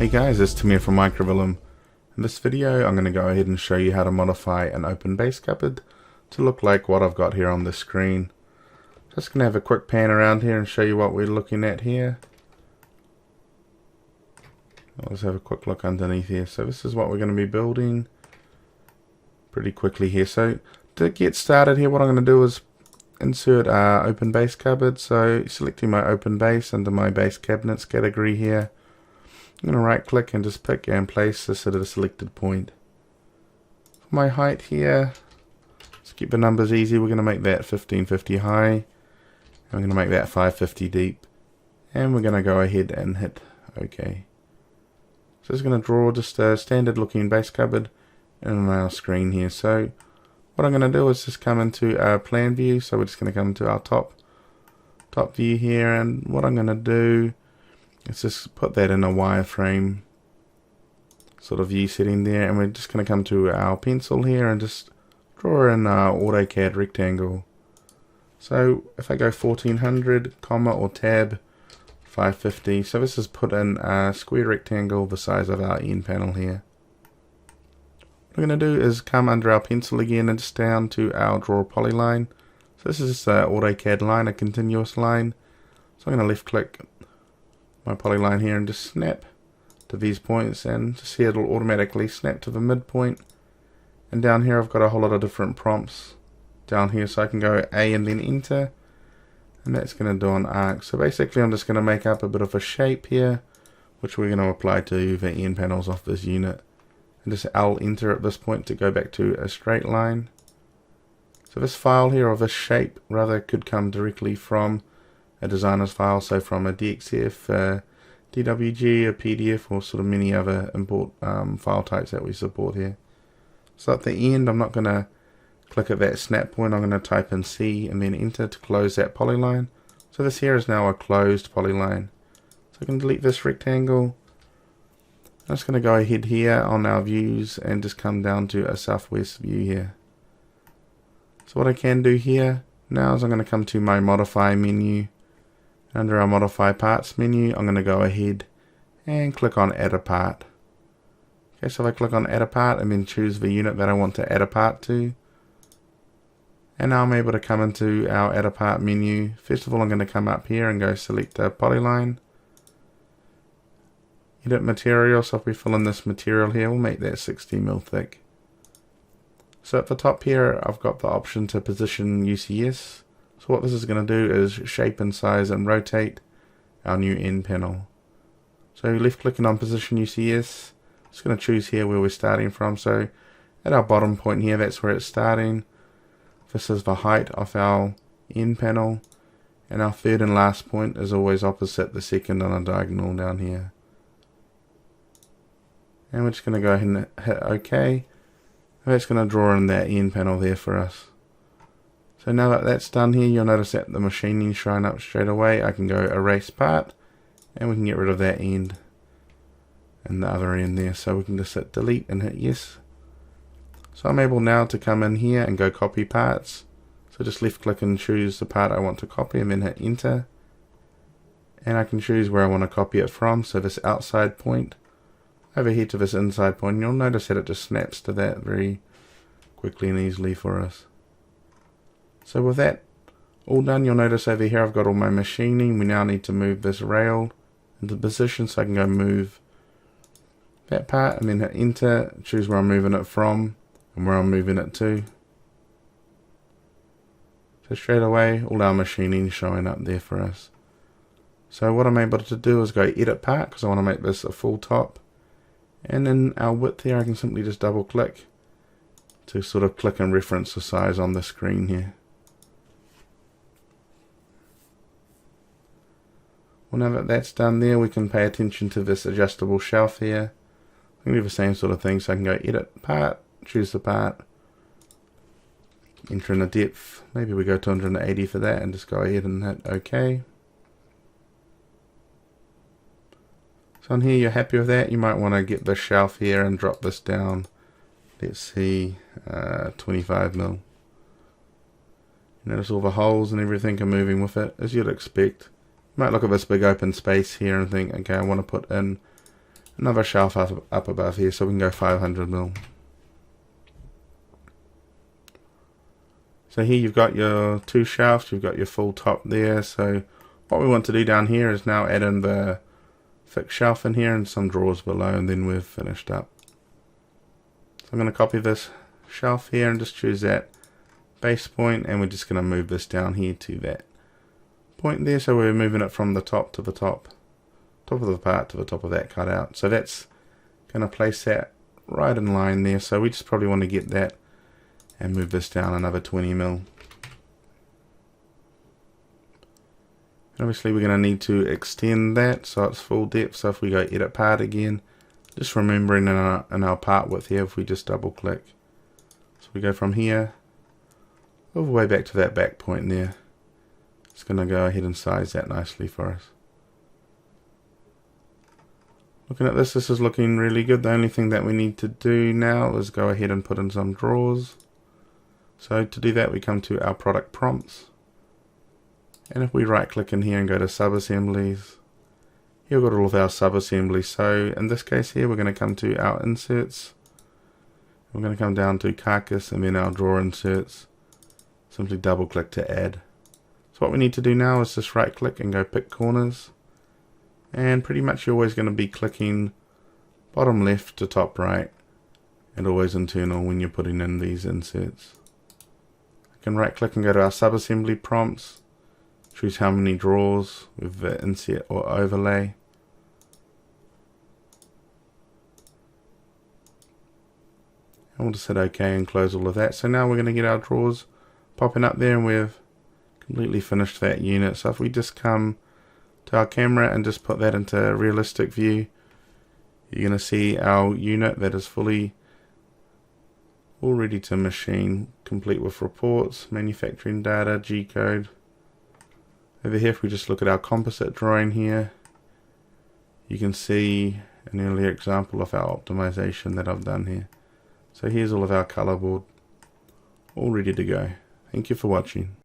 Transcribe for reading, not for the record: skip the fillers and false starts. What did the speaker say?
Hey guys, it's Tim here from Microvellum. In this video I'm going to go ahead and show you how to modify an open base cupboard to look like what I've got here on the screen. Just going to have a quick pan around here and show you what we're looking at here. Let's have a quick look underneath here. So this is what we're going to be building pretty quickly here. So to get started here, what I'm going to do is insert open base cupboard. So selecting my open base under my base cabinets category here. I'm going to right click and just pick and place this at a selected point. For my height here, let's keep the numbers easy. We're going to make that 1550 high. And we're going to make that 550 deep. And we're going to go ahead and hit OK. So it's going to draw just a standard looking base cupboard on our screen here. So what I'm going to do is just come into our plan view. So we're just going to come to our top view here, and what I'm going to do is just put that in a wireframe sort of view setting there, and we're just going to come to our pencil here and just draw in our AutoCAD rectangle. So if I go 1400, comma or tab 550, so this is put in a square rectangle the size of our end panel here. What we're going to do is come under our pencil again and just down to our draw polyline. So this is just an AutoCAD line, a continuous line. So I'm going to left click my polyline here and just snap to these points, and just see it'll automatically snap to the midpoint. And down here I've got a whole lot of different prompts down here, so I can go A and then enter, and that's going to do an arc. So basically I'm just going to make up a bit of a shape here, which we're going to apply to the end panels of this unit, and just L enter at this point to go back to a straight line. So this file here, or this shape rather, could come directly from a designer's file, so from a DXF, DWG, a PDF, or sort of many other import file types that we support here. So at the end I'm not going to click at that snap point, I'm going to type in C and then enter to close that polyline. So this here is now a closed polyline. So I can delete this rectangle. I'm just going to go ahead here on our views and just come down to a southwest view here. So what I can do here now is I'm going to come to my modify menu. Under our modify parts menu, I'm going to go ahead and click on add a part. Okay, so if I click on add a part and then choose the unit that I want to add a part to. And now I'm able to come into our add a part menu. First of all, I'm going to come up here and go select a polyline. Edit material, so if we fill in this material here, we'll make that 60mm thick. So at the top here, I've got the option to position UCS. So what this is going to do is shape and size and rotate our new end panel. So left clicking on position UCS, it's going to choose here where we're starting from. So at our bottom point here, that's where it's starting. This is the height of our end panel, and our third and last point is always opposite the second on a diagonal down here. And we're just going to go ahead and hit OK. And that's going to draw in that end panel there for us. So now that that's done here, you'll notice that the machining showing up straight away. I can go erase part, and we can get rid of that end and the other end there. So we can just hit delete and hit yes. So I'm able now to come in here and go copy parts. So just left click and choose the part I want to copy, and then hit enter. And I can choose where I want to copy it from. So this outside point over here to this inside point. You'll notice that it just snaps to that very quickly and easily for us. So with that all done, you'll notice over here I've got all my machining. We now need to move this rail into position, so I can go move that part and then hit enter, choose where I'm moving it from and where I'm moving it to. So straight away all our machining showing up there for us. So what I'm able to do is go edit part, because I want to make this a full top, and then our width here I can simply just double click to sort of click and reference the size on the screen here. Well, now that that's done there, we can pay attention to this adjustable shelf here. I'm going to do the same sort of thing, so I can go edit part, choose the part, enter in the depth, maybe we go 280 for that, and just go ahead and hit OK. So on here you're happy with that. You might want to get the shelf here and drop this down, let's see, 25mm. Notice all the holes and everything are moving with it, as you'd expect. You might look at this big open space here and think, okay, I want to put in another shelf up above here, so we can go 500mm. So here you've got your 2 shelves, you've got your full top there. So what we want to do down here is now add in the fixed shelf in here and some drawers below, and then we've finished up. So I'm going to copy this shelf here and just choose that base point, and we're just going to move this down here to that point there. So we're moving it from the top to the top of the part to the top of that cutout. So that's going to place that right in line there. So we just probably want to get that and move this down another 20mm. Obviously we're going to need to extend that so it's full depth. So if we go edit part again, just remembering in our part width here, if we just double click, so we go from here all the way back to that back point there. It's going to go ahead and size that nicely for us. Looking at this is looking really good. The only thing that we need to do now is go ahead and put in some drawers. So to do that, we come to our product prompts, and if we right click in here and go to sub-assemblies, here we've got all of our sub-assemblies. So in this case here, we're going to come to our inserts, we're going to come down to carcass and then our drawer inserts, simply double click to add. So what we need to do now is just right click and go pick corners, and pretty much you're always going to be clicking bottom left to top right, and always internal when you're putting in these inserts. I can right click and go to our sub-assembly prompts, choose how many drawers with the insert or overlay. And we'll just hit OK and close all of that. So now we're going to get our drawers popping up there, and we've completely finished that unit. So if we just come to our camera and just put that into realistic view, you're going to see our unit that is fully all ready to machine, complete with reports, manufacturing data, G-code. Over here, if we just look at our composite drawing here, you can see an earlier example of our optimization that I've done here. So here's all of our color board, all ready to go. Thank you for watching.